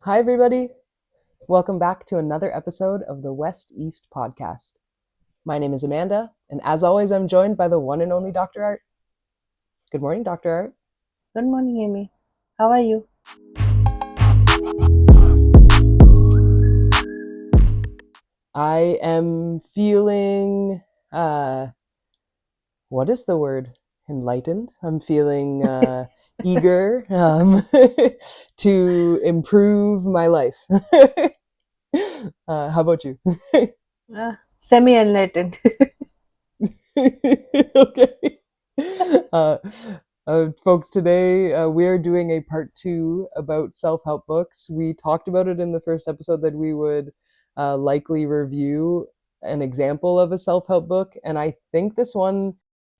Hi, everybody. Welcome back to another episode of the West East podcast. My name is Amanda, and as always, I'm joined by the one and only Dr. Art. Good morning, Dr. Art. Good morning, Amy. How are you? I am feeling, what is the word? Enlightened. I'm feeling eager to improve my life. How about you? Semi-enlightened. Okay. Uh, Folks, today we're doing a part 2 about self-help books. We talked about it in the first episode that we would likely review an example of a self-help book, and I think this one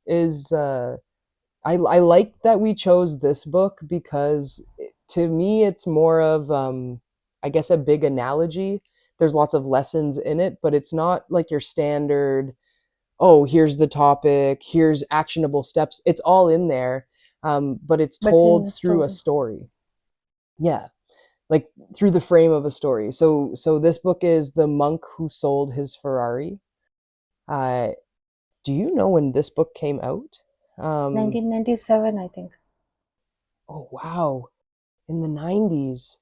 is. I like that we chose this book because to me it's more of I guess a big analogy. There's lots of lessons in it, but it's not like your standard, oh, here's the topic, here's actionable steps. It's all in there, but it's But in told the through a story. story. Yeah, like through the frame of a story. So this book is The Monk Who Sold His Ferrari. Uh, do you know when this book came out? 1997, I think. Oh wow, in the 90s.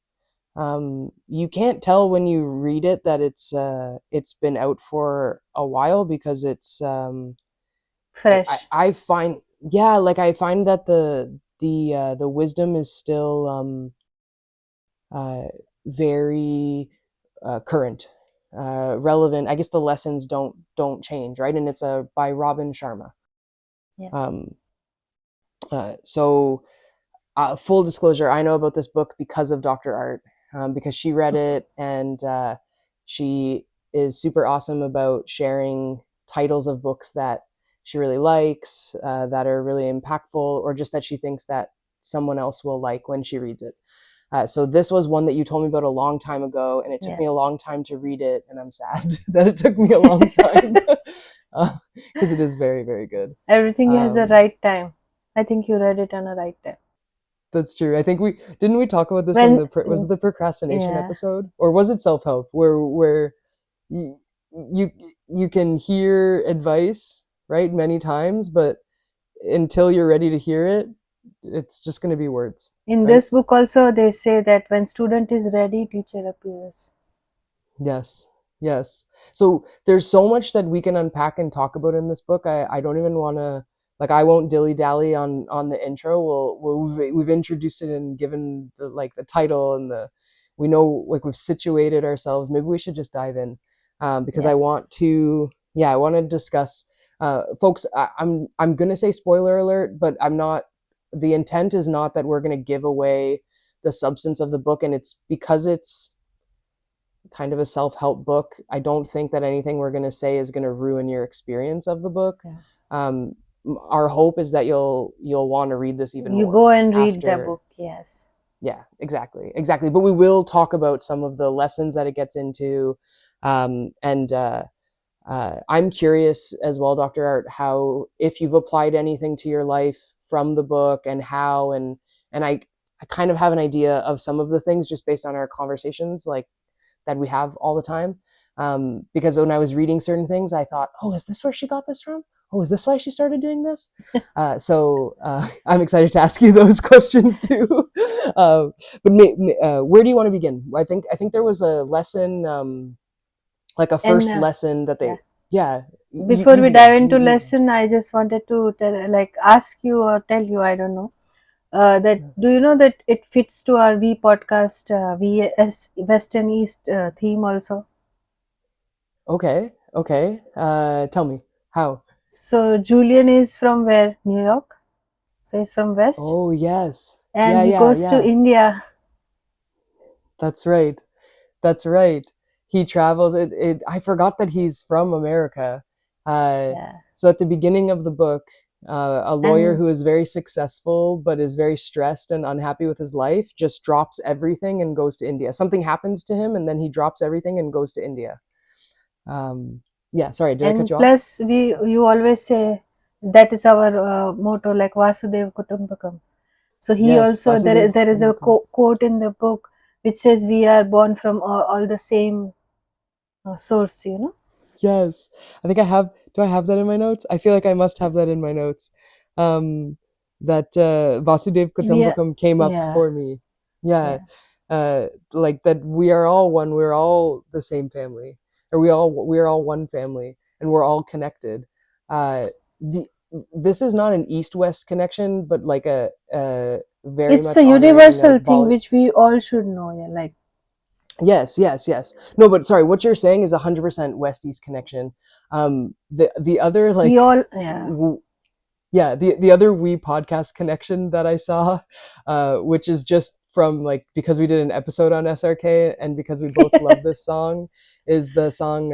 You can't tell when you read it that it's been out for a while because it's Fresh. I find, yeah, like I find that the wisdom is still uh very current, relevant. I guess the lessons don't change, right? And it's by Robin Sharma. Yeah. um so Full disclosure, I know about this book because of Dr. Art, because she read it, and she is super awesome about sharing titles of books that she really likes, that are really impactful, or just that she thinks that someone else will like when she reads it. So this was one that you told me about a long time ago, and it took Yeah. me a long time to read it, and I'm sad that it took me a long time because it is very, very good. Everything has a Um, right time. I think you read it on a right time. That's true. I think we talk about this in When, the was it the procrastination yeah, episode, or was it self-help, where you you you can hear advice, right, many times, but until you're ready to hear it, it's just going to be words, in right? this book also they say that when student is ready, teacher appears. Yes. Yes. So there's so much that we can unpack and talk about in this book. I don't even want to, like, I won't dilly dally on the intro. We've introduced it and given the title and we know, like, we've situated ourselves. Maybe we should just dive in, because Yeah. I want to discuss, folks. I'm gonna say spoiler alert, but I'm not. The intent is not that we're gonna give away the substance of the book, and it's because it's kind of a self-help book. I don't think that anything we're going to say is going to ruin your experience of the book. Yeah. Um, our hope is that you'll want to read this even You more go and read the after. book. Yes. Yeah, exactly. But we will talk about some of the lessons that it gets into, and I'm curious as well, Dr. Art, how, if you've applied anything to your life from the book, and how, and I kind of have an idea of some of the things just based on our conversations, like, that we have all the time. Because when I was reading certain things, I thought, oh, is this where she got this from? Oh, is this why she started doing this? I'm excited to ask you those questions too. uh, where do you want to begin? I think there was a lesson, like a And first lesson that yeah. they. Yeah, you Before you we begin. dive into You begin. lesson, I just wanted to ask you or tell you, I don't know. That do you know that it fits to our V podcast, VS West and East theme also. Okay. Tell me how. So Julian is from where? New York. So he's from West, Oh yes, and yeah, he yeah, goes to yeah. India. That's right. That's right. He travels. I forgot that he's from America. Uh, Yeah, so at the beginning of the book, a lawyer and who is very successful but is very stressed and unhappy with his life just drops everything and goes to India. Something happens to him, and then he drops everything and goes to India. Um, yeah. Sorry, did I cut and you off? plus you always say that is our motto, like Vasudev Kutumbakam. So he Yes, also, Vasudev there is a Kutumbakam. quote in the book which says we are born from all the same source, you know. Yes. I think I have, do I have that in my notes? I feel like I must have that in my notes. Um, that Vasudev We are, Kutumbakam came up yeah, for me. Yeah. yeah. Like that we are all one, we're all the same family. Or we're all one family and we're all connected. The This is not an east-west connection, but like a very It's a much honoring universal of thing which we all should know. Yeah, like Yes, yes, yes. No, but sorry, what you're saying is 100% West East connection. The other we like all, yeah. yeah, the other we podcast connection that I saw, which is just from like because we did an episode on SRK and because we both love this song, is the song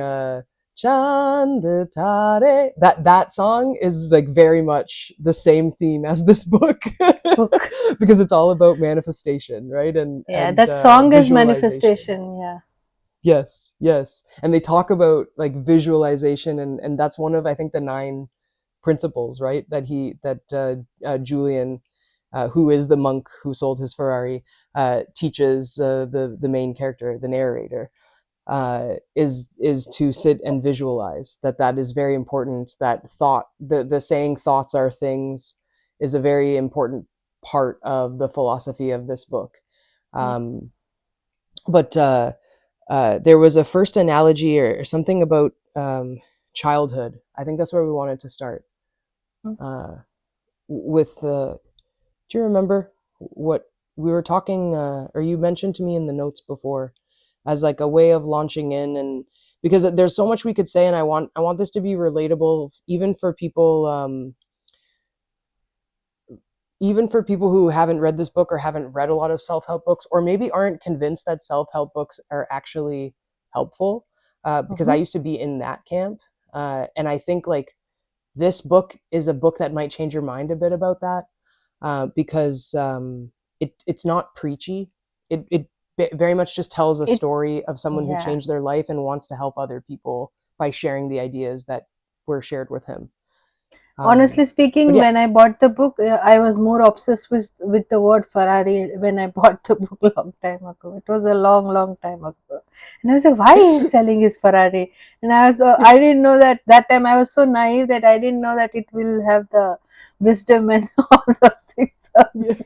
Chandatare. That song is like very much the same theme as this book Book. because it's all about manifestation, right? Yeah, And that song is visualization. manifestation. Yeah. Yes, yes. And they talk about like visualization and that's one of I think the nine principles, right? That Julian, who is the monk who sold his Ferrari, teaches the main character, the narrator, is to sit and visualize. That is very important. That thought, the saying "thoughts are things," is a very important part of the philosophy of this book. Yeah. Um, but there was a first analogy or something about childhood. I think that's where we wanted to start Mm. uh, with. Do you remember what we were talking, or you mentioned to me in the notes before, as like a way of launching in, and because there's so much we could say, and I want this to be relatable, even for people who haven't read this book or haven't read a lot of self-help books or maybe aren't convinced that self-help books are actually helpful, because I Mm-hmm. used to be in that camp, and I think like this book is a book that might change your mind a bit about that, because it's not preachy. It very much just tells a It, story of someone who yeah. changed their life and wants to help other people by sharing the ideas that were shared with him. Honestly But speaking, yeah, when I bought the book, I was more obsessed with the word Ferrari when I bought the book long time ago. It was a long, long time ago, and I was like, "Why he's selling his Ferrari?" And I didn't know that that time. I was so naive that I didn't know that it will have the wisdom and all those things yeah. also.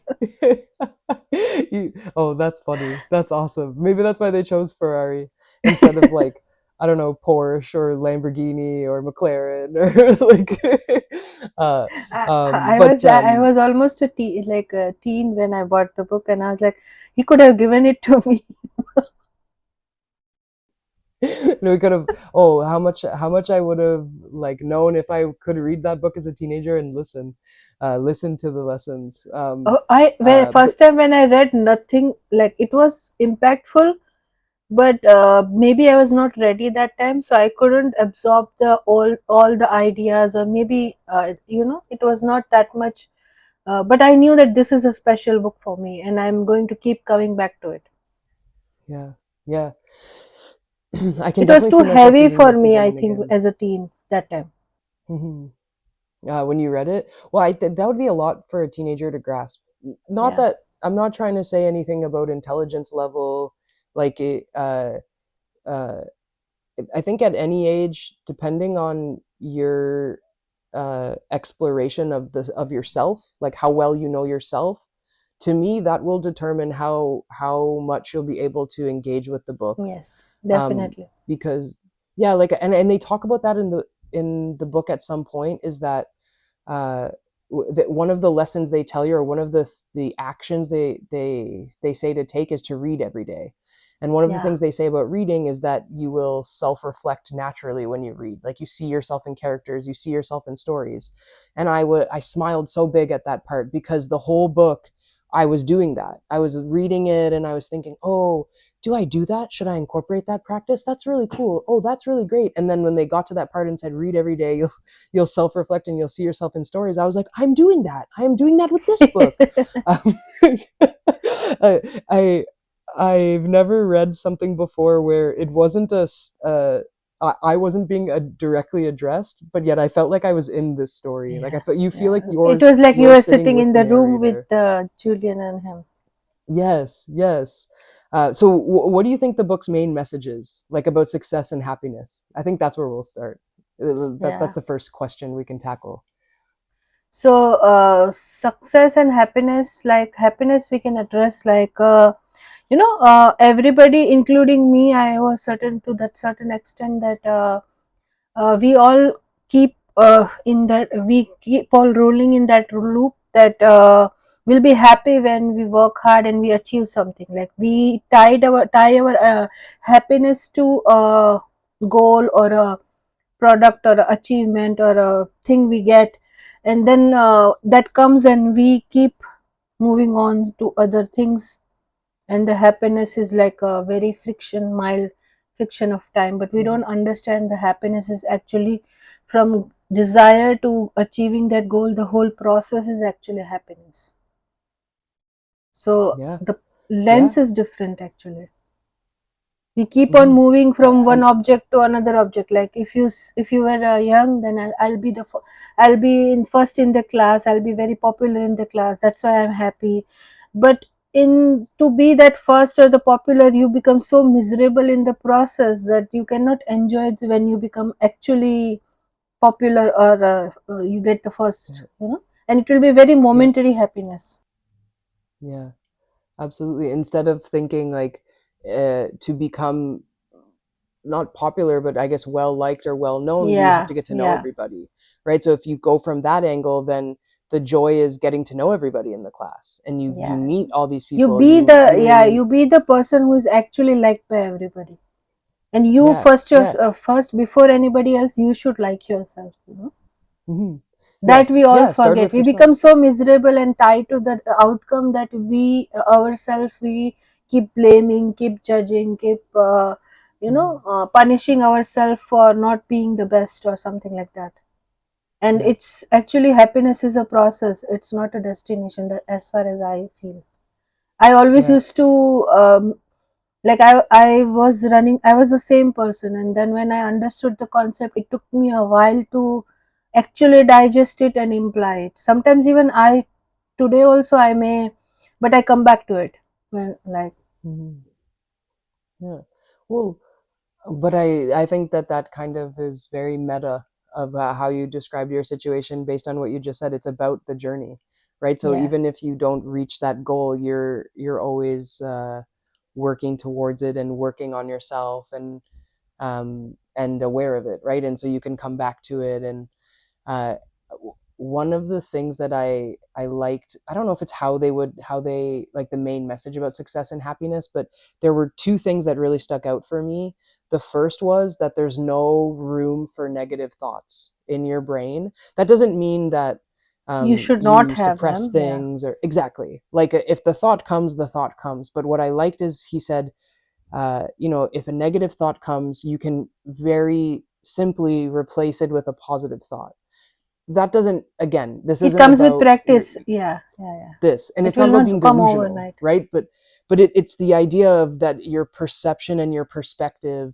Oh, that's funny. That's awesome. Maybe that's why they chose Ferrari instead of like, I don't know, Porsche or Lamborghini or McLaren or like I was almost like a teen when I bought the book, and I was like, he could have given it to me. no, we could have. Oh, how much I would have like known if I could read that book as a teenager and listen to the lessons. Oh, I when But first time when I read, nothing like it was impactful, but maybe I was not ready that time, so I couldn't absorb the all the ideas, or maybe it was not that much. But I knew that this is a special book for me, and I'm going to keep coming back to it. yeah, yeah, I can It was definitely too see myself heavy reading for this me, again I and think, again. as a teen that time. Mhm. When you read it, well, that would be a lot for a teenager to grasp. Not Yeah. that I'm not trying to say anything about intelligence level, like uh, I think at any age, depending on your exploration of yourself, like how well you know yourself, to me that will determine how much you'll be able to engage with the book. Yes, definitely. Because yeah, like and they talk about that in the book at some point, is that uh, that one of the lessons they tell you, or one of the actions they say to take, is to read every day. And one of the Yeah. things they say about reading is that you will self-reflect naturally when you read. Like you see yourself in characters, you see yourself in stories. And I smiled so big at that part because the whole book I was doing that. I was reading it and I was thinking, oh, do I do that? Should I incorporate that practice? That's really cool. Oh, that's really great. And then when they got to that part and said, read every day, you'll self-reflect and you'll see yourself in stories, I was like, I'm doing that. I am doing that with this book. um, I, I I've never read something before where it wasn't I wasn't being directly addressed, but yet I felt like I was in this story. Like I Yeah, felt, you feel yeah. like It was like you you're were sitting sitting with in the the room with narrator. Julian and him. Yes, yes. What do you think the book's main message is, like about success and happiness? I think that's where we'll start. That's Yeah. the first question we can tackle. So success and happiness, like happiness we can address like everybody including me, I was certain to that certain extent that we all keep in that we keep all rolling in that loop that we'll be happy when we work hard and we achieve something, like we tie our happiness to a goal or a product or a achievement or a thing we get, and then that comes and we keep moving on to other things, and the happiness is like a very mild friction of time, but we don't Mhm. understand the happiness is actually from desire to achieving that goal. The whole process is actually happiness. So Yeah, the yeah, lens is different actually. We keep on hmm moving from one and object to another object, like if you were young, then I'll be I'll be in first in the class, I'll be very popular in the class, that's why I'm happy. But in to be that first or the popular, you become so miserable in the process that you cannot enjoy it when you become actually popular, or you get the first, yeah, and it will be very yeah, momentary happiness. yeah, absolutely. Instead of thinking like to become not popular, but I guess well liked or well known, you have Yeah, to get to know yeah, everybody, right? So if you go from that angle, then the joy is getting to know everybody in the class, and you yeah. meet all these You people. be You the, yeah, really, you be the person who is actually liked by everybody, and you yeah, first, yeah, first before anybody else, you should like yourself, hmm that we yes, all yeah. Start forget. with We yourself. become so miserable and tied to the outcome that we ourselves, we keep blaming, keep judging, keep Hmm punishing ourselves for not being the best or something like that. And Yeah, it's actually, happiness is a process, it's not a destination, that as far as I feel. I always yeah. used to like I was running, I was the same person, and then when I understood the concept, it took me a while to actually digest it and imply it. Sometimes even I, today also I may, but I come back to it when like, hmm Yeah. Well, but I think that that kind of is very meta of how you described your situation based on what you just said. It's about the journey, right? So yeah, even if you don't reach that goal, you're always working towards it and working on yourself and aware of it, right? And so you can come back to it. And uh, one of the things that I liked, I don't know if it's how they like the main message about success and happiness, but there were two things that really stuck out for me. The first was that there's no room for negative thoughts in your brain. That doesn't mean that you should not you have suppress them. Yeah, things, or exactly, like if the thought comes, the thought comes. But what I liked is he said, if a negative thought comes, you can very simply replace it with a positive thought. That doesn't, again, this it isn't comes with about practice. Yeah, yeah, yeah. this, and It it's not will about not being come delusional, overnight. right? But it's the idea of that your perception and your perspective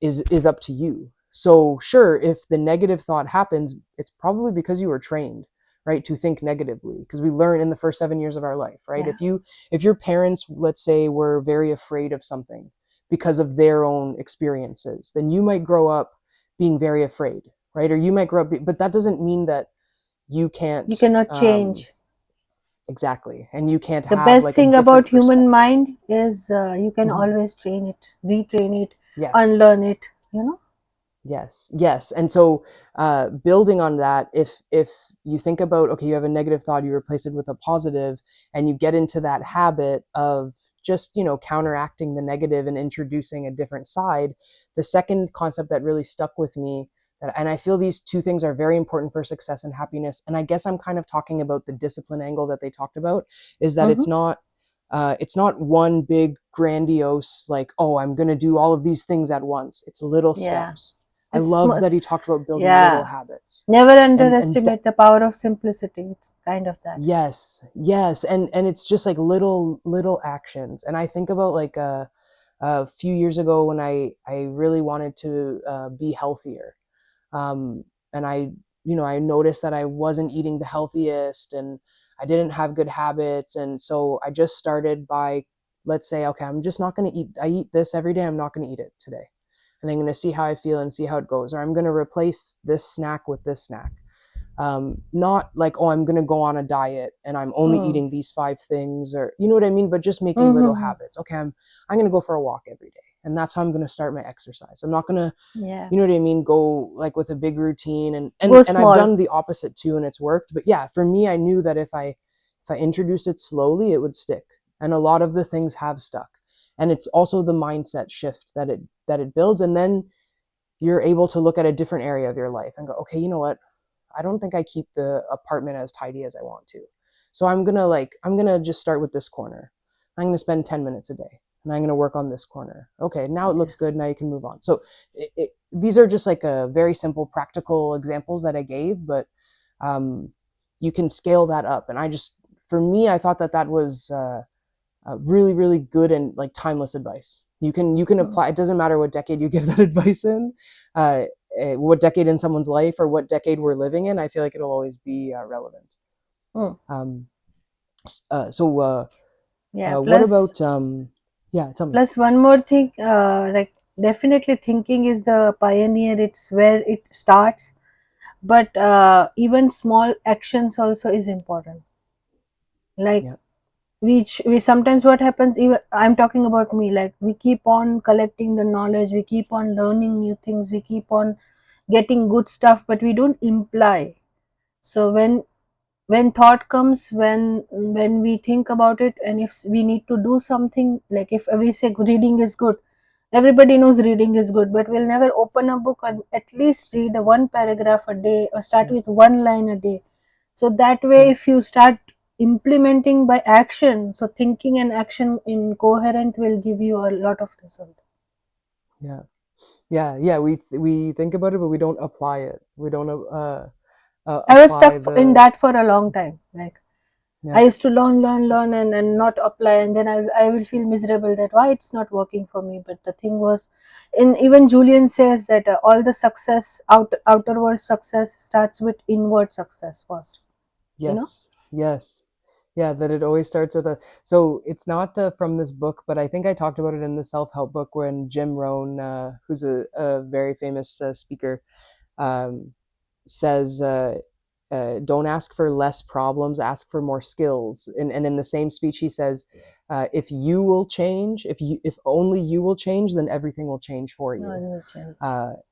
is up to you. So sure, if the negative thought happens, it's probably because you were trained, right, to think negatively, because we learn in the first 7 years of our life, right? Yeah, If your parents, let's say, were very afraid of something because of their own experiences, then you might grow up being very afraid, right? Or you might grow up but that doesn't mean that you you can't cannot change. exactly, and you can't The have best like a thing about different human perspective. mind is you can Mhm. always train it, retrain it, Yes. unlearn it. Yes, yes. And so, building on that, if you think about, okay, you have a negative thought, you replace it with a positive, and you get into that habit of just counteracting the negative and introducing a different side. The second concept that really stuck with me, and I feel these two things are very important for success and happiness. And I guess I'm kind of talking about the discipline angle that they talked about, is that Mm-hmm. it's not one big grandiose, like, oh, I'm going to do all of these things at once. It's little Yeah, steps. I it's love that he talked about building little yeah. habits. Never And underestimate the power of simplicity. It's kind of that. yes, yes, and it's just like little actions. And I think about like a few years ago when I really wanted to be healthier. And I noticed that I wasn't eating the healthiest, and I didn't have good habits. And so I just started by let's say, okay, I'm just not going to eat, I eat this every day, I'm not going to eat it today, and I'm going to see how I feel and see how it goes, or I'm going to replace this snack with this snack. Not like, oh, I'm going to go on a diet and I'm only Mm. eating these 5 things, or you know what I mean, but just making little Mm-hmm. habits. Okay, I'm going to go for a walk every day, and that's how I'm going to start my exercise. I'm not going to, Yeah. you know what I mean, go like with a big routine, Go and I've small. done the opposite too, and it's worked. But yeah, for me, I knew that if I introduced it slowly, it would stick, and a lot of the things have stuck. And it's also the mindset shift that it builds, and then you're able to look at a different area of your life and go, okay, you know what, I don't think I keep the apartment as tidy as I want to. So I'm gonna just start with this corner. I'm gonna spend 10 minutes a day, and I'm gonna work on this corner. Okay, now it Yeah. looks good. Now you can move on. So these are just like a very simple, practical examples that I gave, but um, you can scale that up. And for me, I thought that was really, really good and like timeless advice. You can Mm. apply. It doesn't matter what decade you give that advice in, uh, what decade in someone's life or what decade we're living in. I feel like it'll always be relevant. Mm. Um, so Yeah. what Plus, about yeah? Tell me. plus one more thing. Like definitely thinking is the pioneer. It's where it starts. But even small actions also is important. Like Yeah, we sometimes what happens. Even I'm talking about me. Like we keep on collecting the knowledge. We keep on learning new things. We keep on getting good stuff, but we don't imply. So when thought comes, when we think about it, and if we need to do something, like if we say reading is good, everybody knows reading is good, but we'll never open a book and at least read a one paragraph a day or start yeah, with one line a day. So that way, yeah, if you start implementing by action, so thinking and action in coherent will give you a lot of result. yeah, yeah. We think about it, but we don't apply it. We don't I was apply stuck in the that for a long time. Like I yeah. used to learn, and not apply, and then I will feel miserable that why it's not working for me. But the thing was, in even Julian says that all the success, outer world success, starts with inward success first. You know. Yes, yes. Yeah, that it always starts with a. So it's not from this book, but I think I talked about it in the self-help book when Jim Rohn, who's a very famous speaker, um, says, "Don't ask for less problems, ask for more skills." And in the same speech, he says, "If you will change, if only you will change, then everything will change for No, it you." will change.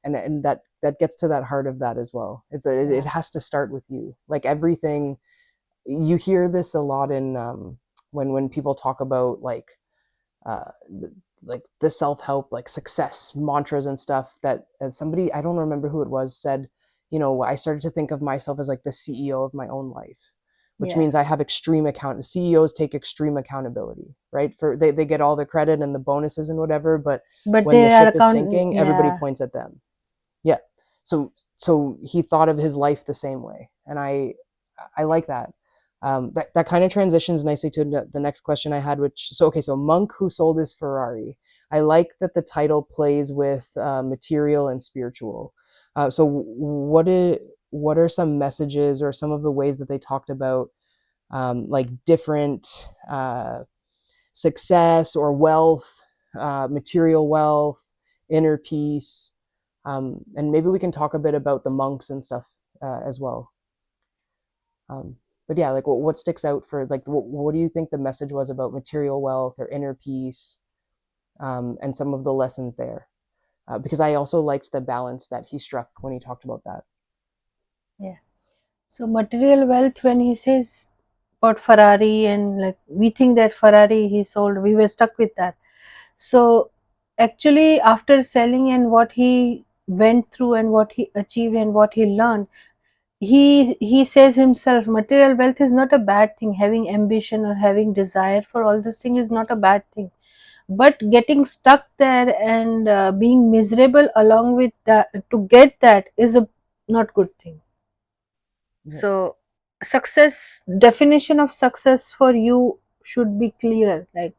And that gets to that heart of that as well. It's that it Yeah. has to start with you. Like everything, you hear this a lot in when people talk about uh, like the self-help, like success mantras and stuff, that somebody, I don't remember who it was, said, I started to think of myself as like the CEO of my own life, which Yeah. means I have extreme account CEOs take extreme accountability, right? For they get all the credit and the bonuses and whatever, but But when the they are ship is account. sinking, everybody Yeah. points at them. Yeah. So he thought of his life the same way, and I like that. That kind of transitions nicely to the next question I had, which, so okay, so monk who sold his Ferrari. I like that the title plays with material and spiritual. So what are some messages or some of the ways that they talked about like different success or wealth, material wealth, inner peace, and maybe we can talk a bit about the monks and stuff as well. Um, but yeah, like what sticks out for like what do you think the message was about material wealth or inner peace, and some of the lessons there? Because I also liked the balance that he struck when he talked about that. Yeah. So material wealth, when he says about Ferrari, and like we think that Ferrari he sold, we were stuck with that. So actually, after selling and what he went through and what he achieved and what he learned, he says himself, material wealth is not a bad thing. Having ambition or having desire for all this thing is not a bad thing. But getting stuck there and being miserable along with that to get that is a not good thing. Yeah. So success, definition of success for you should be clear. Like,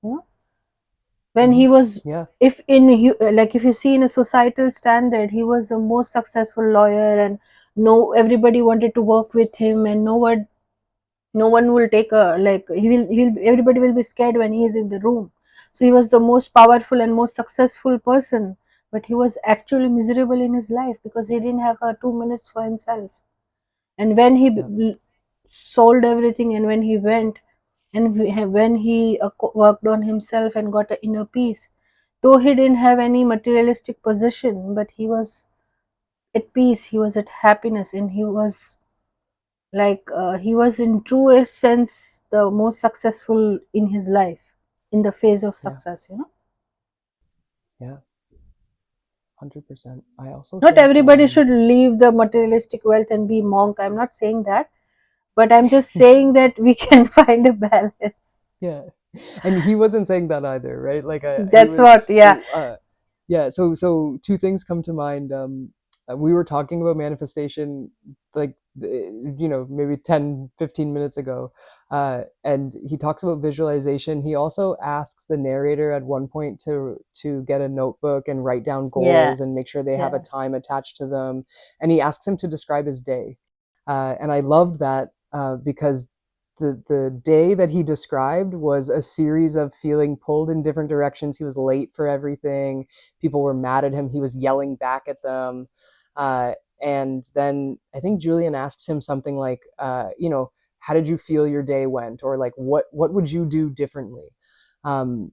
you know, when Hmm. he was, Yeah. if in like if you see in a societal standard, he was the most successful lawyer, and no everybody wanted to work with him, and no one No one will take a, like, he'll everybody will be scared when he is in the room. So he was the most powerful and most successful person, but he was actually miserable in his life because he didn't have 2 minutes for himself. And when he Yeah, sold everything, and when he went, and when he worked on himself and got an inner peace, though he didn't have any materialistic possession, but he was at peace, he was at happiness, and he was like, he was in truest sense the most successful in his life, in the phase of yeah, success, yeah, 100%. I also not think, everybody should leave the materialistic wealth and be monk, I'm not saying that, but I'm just saying that we can find a balance. yeah, and he wasn't saying that either, right? Like, he That's was, what, yeah. yeah. So two things come to mind. We were talking about manifestation, like, maybe 10-15 minutes ago, and he talks about visualization. He also asks the narrator at one point to get a notebook and write down Yeah, goals and make sure they have a yeah, time attached to them, and he asks him to describe his day, and I loved that, because the day that he described was a series of feeling pulled in different directions. He was late for everything. People were mad at him. He was yelling back at them. Uh, and then I think Julian asks him something like, how did you feel your day went? Or like, what would you do differently? Um,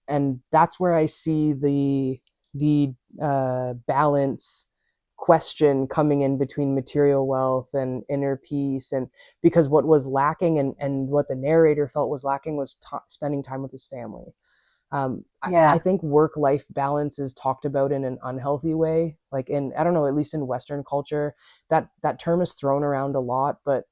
and that's where I see the balance question coming in between material wealth and inner peace, and because what was lacking, and what the narrator felt was lacking, was spending time with his family. I yeah, think work life balance is talked about in an unhealthy way, like, in, I don't know, at least in Western culture, that term is thrown around a lot, but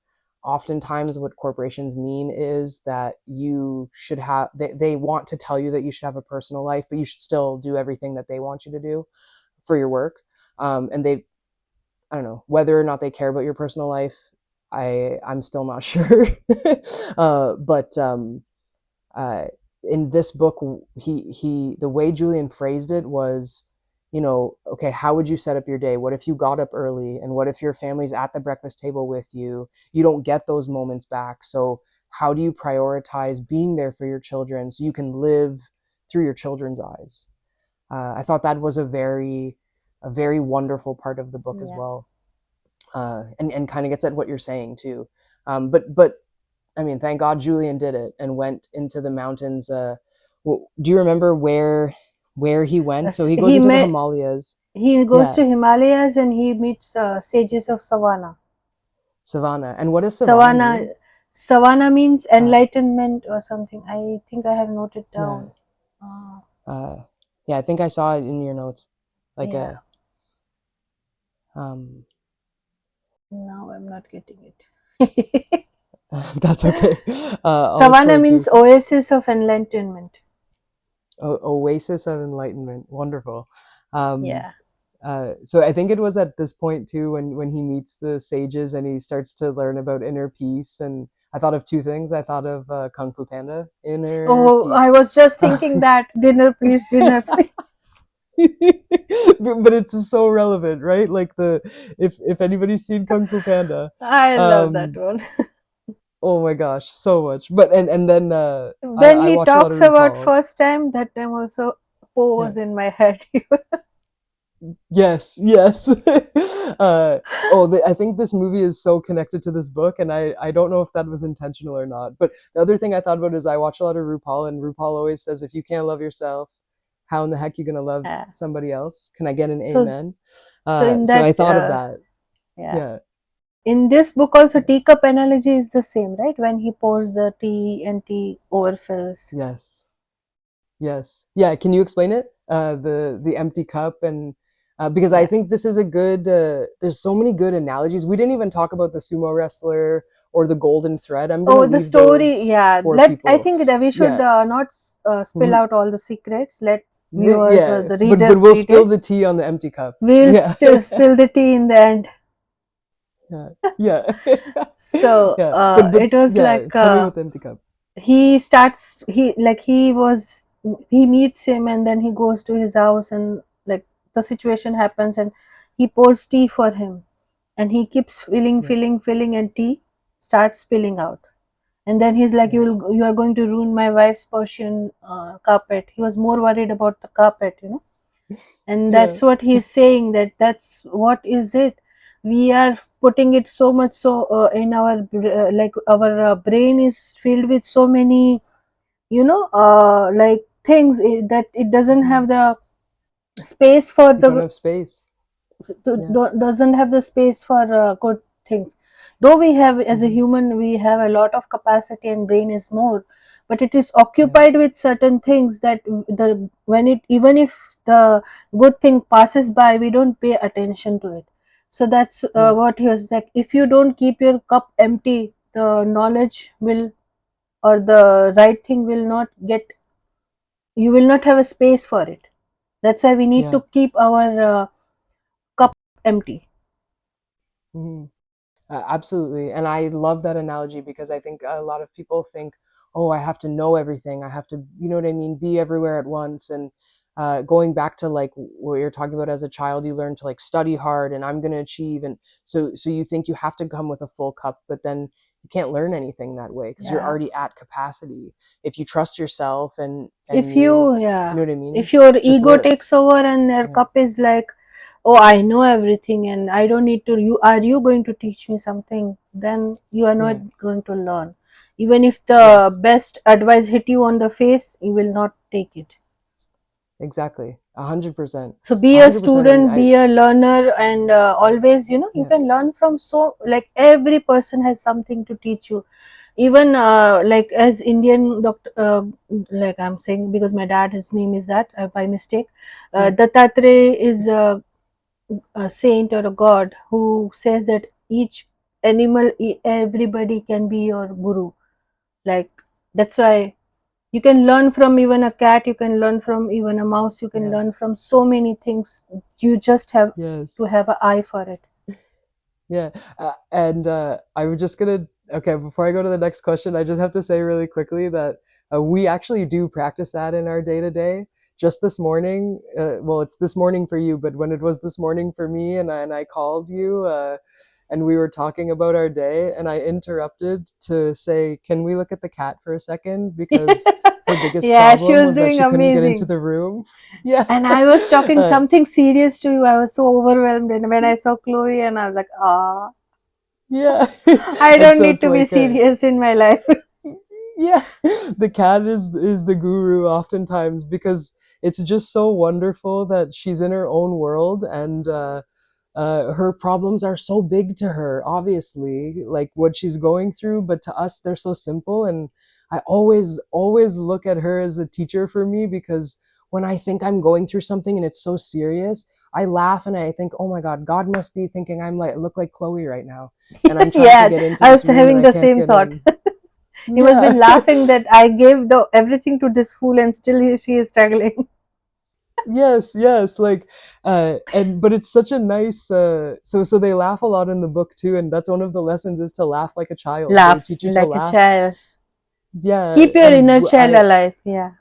oftentimes what corporations mean is that you should have, they want to tell you that you should have a personal life, but you should still do everything that they want you to do for your work. And they, I don't know whether or not they care about your personal life. I'm still not sure. But uh, in this book, he the way Julian phrased it was, okay, how would you set up your day? What if you got up early, and what if your family's at the breakfast table with you? You don't get those moments back. So how do you prioritize being there for your children so you can live through your children's eyes? I thought that was a very wonderful part of the book as yeah. well, and kind of gets at what you're saying too. But I mean, thank God Julian did it and went into the mountains. Do you remember where he went? So he goes He into the met, Himalayas. he goes Yeah, to Himalayas and he meets sages of savannah. Savannah. And what does savannah Savannah, mean? savannah means Uh, enlightenment or something. I think I have noted yeah, down. Uh, uh, yeah. I think I saw it in your notes. Like yeah, a, um, now I'm not getting it. that's okay. I'll look for Savannah it too. means oasis of enlightenment. Oasis of enlightenment. Wonderful. Um, Yeah. so I think it was at this point too, when he meets the sages and he starts to learn about inner peace. And I thought of two things. I thought of Kung Fu Panda, inner Oh, I peace. was just thinking that dinner, please, dinner, please. But it's so relevant, right? Like, if anybody's seen Kung Fu Panda, I love that um, one. oh my gosh, so much. But and then When I he watch a lot of talks about RuPaul. first time, that time also Po Yeah. was in my head. Yes, yes. uh, I think this movie is so connected to this book, and I don't know if that was intentional or not. But the other thing I thought about is I watch a lot of RuPaul, and RuPaul always says, if you can't love yourself, how in the heck you gonna love Yeah. somebody else? Can I get an So, amen? so in So I that, thought of that. yeah. Yeah, In this book also, yeah, teacup analogy is the same, right? When he pours the tea and tea overfills. yes. Yes. Yeah. Can you explain it? The empty cup, and because I Yeah. think this is a good. There's so many good analogies. We didn't even talk about the sumo wrestler or the golden thread. I'm gonna Oh, the leave story. those Yeah. for I people. think that we should Yeah. not spill We, out all the secrets. Let viewers or yeah. the But readers we'll read spill it. the tea on the empty cup. We'll Yeah. spill the tea in the end. Yeah. Yeah. So Yeah. But it was yeah. like, Tell me about the empty cup. he starts, he like he was, he meets him and then he goes to his house, and like the situation happens, and he pours tea for him, and he keeps filling, Yeah. filling, filling, and tea starts spilling out. And then he's like, yeah, you are going to ruin my wife's Persian carpet. He was more worried about the carpet, and yeah, that's what he's saying, that that's what is it. We are putting it so much, so in our like our brain is filled with so many, like things, that it doesn't mhm. have the space for You don't the have space. Yeah, doesn't have the space for good things. Though we have, as a hmm, human, we have a lot of capacity and brain is more, but it is yeah, occupied with certain things that the when it, even if the good thing passes by, we don't pay attention to it. So that's yeah, what he was like, if you don't keep your cup empty, the knowledge will, or the right thing will not get, you will not have a space for it. That's why we need yeah. to keep our cup empty. Mhm. Absolutely. And I love that analogy because I think a lot of people think, oh, I have to know everything. I have to, you know what I mean, be everywhere at once. And going back to like what you're talking about as a child, you learn to like study hard and I'm going to achieve. And so you think you have to come with a full cup, but then you can't learn anything that way because you're Yeah. already at capacity. If you trust yourself and If you, you yeah, know what I mean, if your just ego live. takes over and your Yeah. cup is like, oh, I know everything and I don't need to, you going to teach me something, then you are not Yeah. going to learn. Even if the Yes. best advice hit you on the face, you will not take it. Exactly. 100%. So be A a 100%. And student, I, be a learner, and always, you yeah. can learn from, so like every person has something to teach you. Even like as Indian doctor, like I'm saying because my dad, his name is that, by mistake, Yeah. Dattatreya is a saint or a god who says that each animal, everybody can be your guru. Like, that's why you can learn from even a cat, you can learn from even a mouse, you can learn Yes. from so many things. You just have to Yes. have an eye for it. Yeah. And I was just gonna, okay, before I go to the next question, I just have to say really quickly that we actually do practice that in our day to day. Just this morning, well, it's this morning for you, but when it was this morning for me, and I called you, and we were talking about our day, and I interrupted to say, "Can we look at the cat for a second?" Because her biggest Yeah, she problem was was that doing she couldn't get into amazing. the room. Yeah. And I was talking uh, something serious to you. I was so overwhelmed. And when I saw Chloe, and I was like, ah, yeah. I And don't so need it's to be like, serious in my life. yeah, the cat is the guru oftentimes because it's just so wonderful that she's in her own world and her problems are so big to her, obviously, like what she's going through, but to us they're so simple. And I always look at her as a teacher for me because when I think I'm going through something and it's so serious, I laugh and I think, oh my God must be thinking I'm like look like Chloe right now, and I'm trying to Yeah, get into I this was room and having I the can't same get thought. in. He must be Yeah. laughing that I gave the everything to this fool and still she is struggling. Yes, yes, like and but it's such a nice so they laugh a lot in the book too, and that's one of the lessons is to laugh like a child. They Laugh teach you to like a laugh. child. Yeah, Keep your and inner child I alive. Yeah.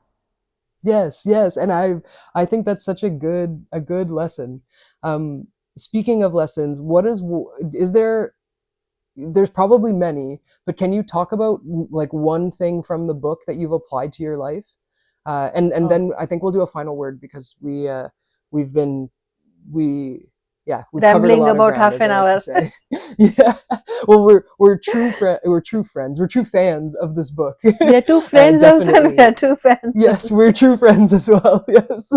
yes, yes, and I think that's such a good lesson. Um Speaking of lessons, is there's probably many, but can you talk about like one thing from the book that you've applied to your life? And Oh, then I think we'll do a final word because we've been we yeah, we've covered a rambling lot of about ground, half as an I like to hour. say. Yeah. Well, we're true friends. We're true fans of this book. We are two friends also, and we Definitely. are two fans Yes, also. we're true friends as well. Yes.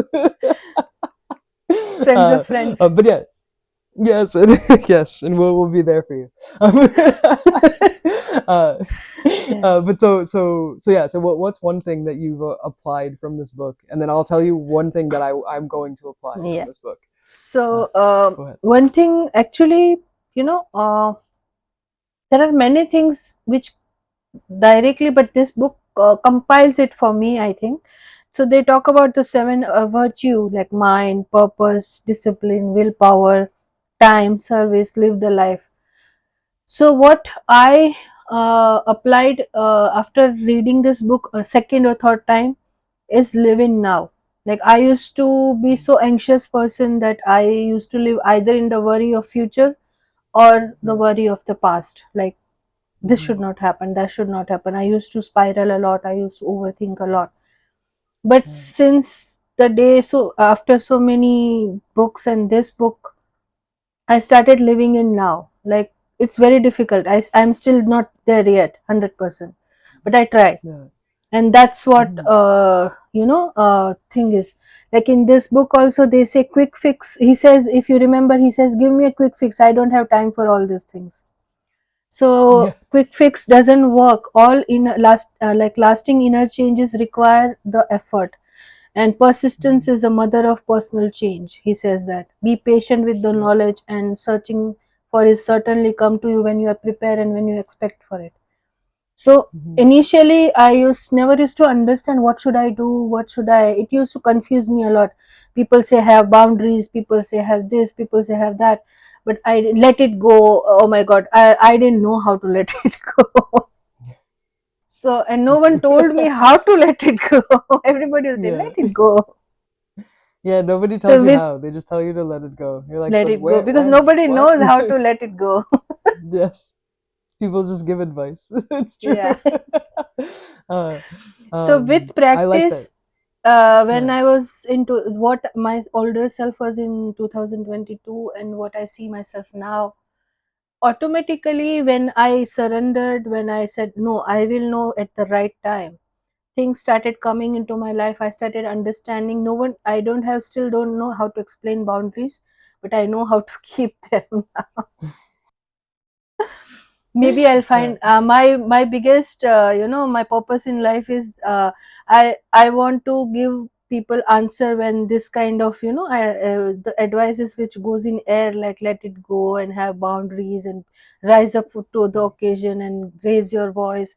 Friends of friends. But yeah, yes, and yes, and we'll be there for you. Uh, Yeah. but so yeah. So what's one thing that you've applied from this book, and then I'll tell you one thing that I'm going to apply from Yeah. this book. Uh, So, Go ahead. one thing actually, there are many things which directly, but this book compiles it for me, I think. So they talk about the seven virtue, like mind, purpose, discipline, willpower, time, service, live the life. So what I applied after reading this book a second or third time is living now. Like, I used to be so anxious person that I used to live either in the worry of future or the Yeah. worry of the past. Like, this should not happen, that should not happen. I used to spiral a lot, I used to overthink a lot. But Right. since the day, so after so many books and this book, I started living in now. Like, it's very difficult. I'm still not there yet, 100%. But I try. Yeah. And that's what, Mhm. thing is. Like in this book also, they say quick fix. He says, if you remember, he says, give me a quick fix. I don't have time for all these things. Yeah. So quick fix doesn't work. All in lasting inner changes require the effort, and persistence Mhm. is a mother of personal change. He says that be patient with the Yeah. knowledge, and searching for is certainly come to you when you are prepared and when you expect for it. So Mhm. initially I used never used to understand what should I do, what should I, it used to confuse me a lot. People say have boundaries, people say have this, people say have that, but I let it go. Oh my god, I didn't know how to let it go. So, and no one told me how to let it go. Everybody will say Yeah. let it go. Yeah, nobody tells So you with how. They just tell you to let it go. You're like, let but it go, where, because when, nobody what? knows how to let it go. Yes. People just give advice. It's true. Yeah. uh, So with I like that. practice, when Yeah. I was into what my older self was in 2022 and what I see myself now, automatically when I surrendered, when I said no, I will know at the right time, things started coming into my life. I started understanding. No one, I don't have, still don't know how to explain boundaries, but I know how to keep them. Maybe I'll Yeah. find my biggest my purpose in life is, I want to give people answer when this kind of, the advices which goes in air, like let it go and have boundaries and rise up to the occasion and raise your voice.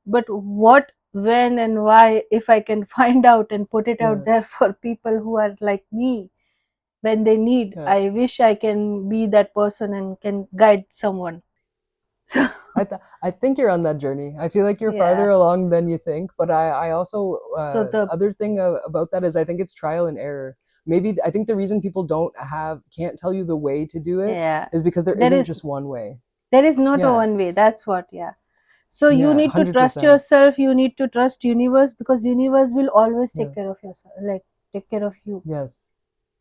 But what, when and why, if I can find out and put it out Yeah. there for people who are like me when they need, Yeah. I wish I can be that person and can guide someone. So I think you're on that journey. I feel like you're yeah. farther along than you think, but I also So the other thing about that is I think it's trial and error. Maybe I think the reason people can't tell you the way to do it yeah, is because there there isn't is just one way. there is not a Yeah. one way. That's what. Yeah. So you Yeah, need to trust 100%. yourself. You need to trust universe, because universe will always Yeah. take care of yourself. Like take care of you. Yes.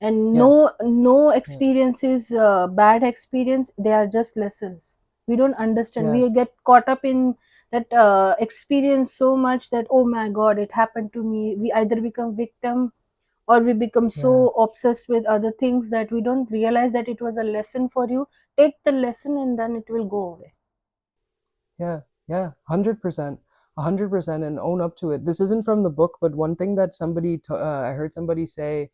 And Yes. no Yeah. experience is bad experience. They are just lessons. We don't understand. We Yes. get caught up in that experience so much that, oh my god, it happened to me. We either become victim, or we become Yeah. so obsessed with other things that we don't realize that it was a lesson for you. Take the lesson and then it will go away. Yeah. Yeah. 100%. 100% and own up to it. This isn't from the book, but one thing that I heard somebody say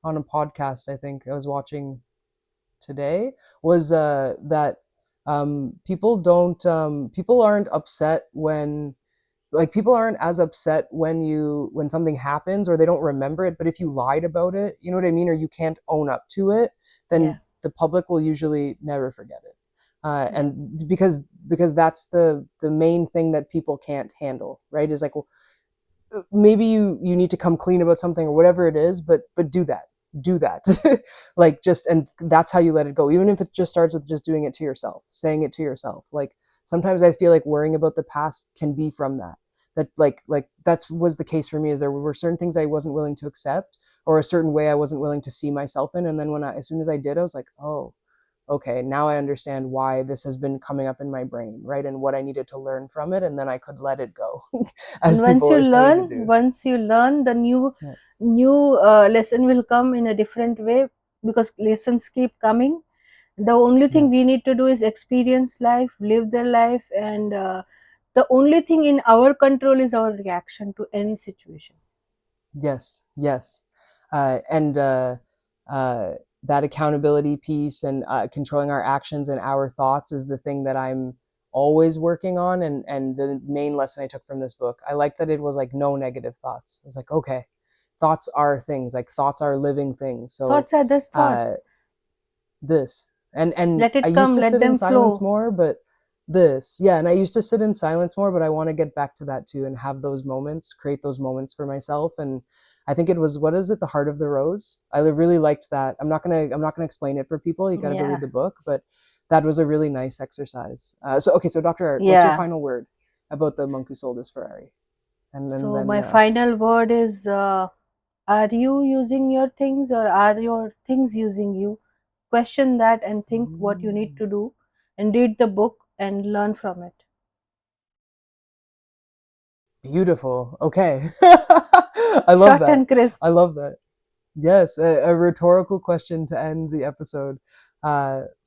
on a podcast I think I was watching today was that people aren't upset when like people aren't as upset when something happens or they don't remember it, but if you lied about it, you know what I mean, or you can't own up to it, then Yeah. the public will usually never forget it. Yeah. And because that's the main thing that people can't handle, right? Is like, well, maybe you need to come clean about something or whatever it is, but do that like just, and that's how you let it go, even if it just starts with just doing it to yourself, saying it to yourself. Like sometimes I feel like worrying about the past can be from that like that's was the case for me, is there were certain things I wasn't willing to accept, or a certain way I wasn't willing to see myself in, and then as soon as I did, I was like, oh, okay, now I understand why this has been coming up in my brain, right? And what I needed to learn from it, and then I could let it go, as And people always tell you to do. once you learn, the Yeah. new lesson will come in a different way, because lessons keep coming. The only Yeah. thing we need to do is experience life, live the life, and the only thing in our control is our reaction to any situation. Yes. Yes. And uh, that accountability piece and controlling our actions and our thoughts is the thing that I'm always working on. And the main lesson I took from this book, I like that it was like no negative thoughts. It was like, okay, thoughts are things, like thoughts are living things. So Thoughts are just uh, thoughts. this and Let I it used come, to let sit in them silence flow. more, but this, yeah, and I used to sit in silence more, but I want to get back to that too and have those moments, create those moments for myself. And I think it was, what is it, the heart of the rose, I really liked that. I'm not gonna explain it for people, you got to go read Yeah. the book, but that was a really nice exercise. So Dr. Art, what's your Yeah. final word about the monk who sold his Ferrari? And So then my final word is, are you using your things or are your things using you? Question that and think what you need to do, and read the book and learn from it. beautiful. Okay. I love Short that. and crisp. I love that. Yes, a rhetorical question to end the episode,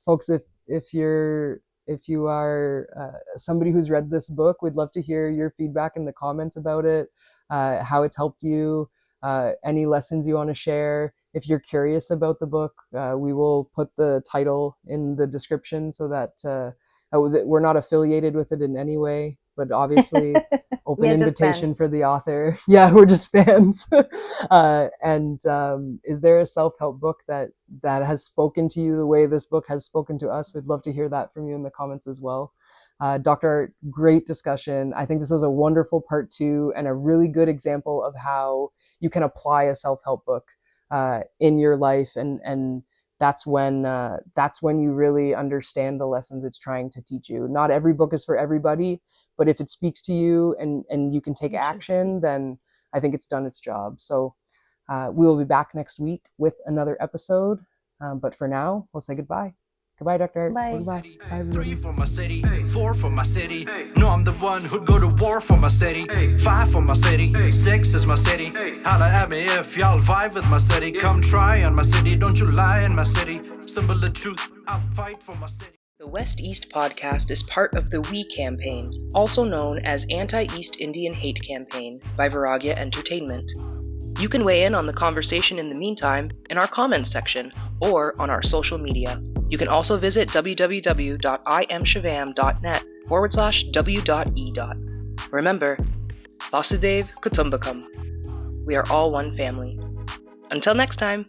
folks. If you are somebody who's read this book, we'd love to hear your feedback in the comments about it, how it's helped you, any lessons you want to share. If you're curious about the book, we will put the title in the description so that we're not affiliated with it in any way, but obviously We open are just invitation fans. for the author. Yeah, we're just fans. And is there a self-help book that has spoken to you the way this book has spoken to us? We'd love to hear that from you in the comments as well. Dr. Art, great discussion. I think this was a wonderful part 2 and a really good example of how you can apply a self-help book in your life, and that's when you really understand the lessons it's trying to teach you. Not every book is for everybody, but if it speaks to you and you can take It should speak. action, then I think it's done its job. So we will be back next week with another episode. But for now, we'll say goodbye. Goodbye, Dr. Art. Say Bye. goodbye. Bye, Three everybody. for my city, four for my city. No, I'm the one who'd go to war for my city. Five for my city, six is my city. Holla at me if y'all vibe with my city. Come try on my city, don't you lie in my city. Symbol of truth, I'll fight for my city. The West East podcast is part of the We campaign, also known as Anti-East Indian Hate Campaign by Vairagya Entertainment. You can weigh in on the conversation in the meantime in our comments section or on our social media. You can also visit www.imshivam.net/w.e. Remember, Vasudev Kutumbakam. We are all one family. Until next time.